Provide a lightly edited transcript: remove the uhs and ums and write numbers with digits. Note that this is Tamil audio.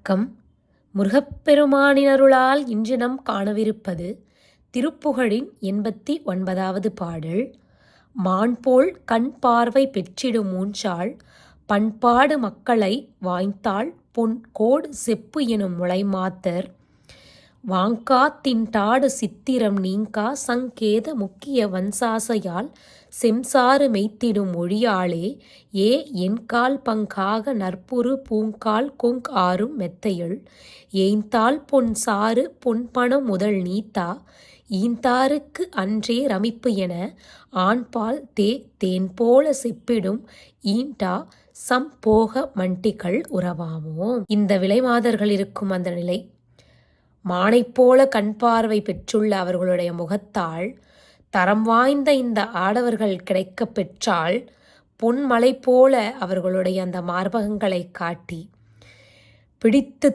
வணக்கம். முருகப்பெருமானினருளால் இன்று நம் காணவிருப்பது திருப்புகழின் 89வது பாடல். மான்போல் கண் பார்வை பெற்றிடும் மூன்றாள் பண்பாடு மக்களை வாய்த்தாள் பொன் கோடு செப்பு எனும் முலைமாத்தர் வாங்கா திண்டாடு சித்திரம் நீங்கா சங்கேத முக்கிய வன்சாசையால் செம்சாறு மெய்த்திடும் மொழியாளே ஏ என்கால் பங்காக நற்புறு பூங்கால் கொங் ஆறும் மெத்தையுள் ஏய்ந்தாள் பொன் சாறு பொன்பணம் முதல் நீத்தா ஈந்தாருக்கு அன்றே ரமிப்பு என ஆண்பால் தேன்போல செப்பிடும் ஈண்டா சம்போக மண்டிகள் உறவாமோ. இந்த விலைமாதர்கள் இருக்கும் அந்த நிலை, மானைப்போல கண் பார்வை பெற்றுள்ள அவர்களுடைய முகத்தால் தரம் வாய்ந்த இந்த ஆடவர்கள் கிடைக்கப் பெற்றால் பொன்மலை போல அவர்களுடைய அந்த மார்பகங்களை காட்டி பிடித்து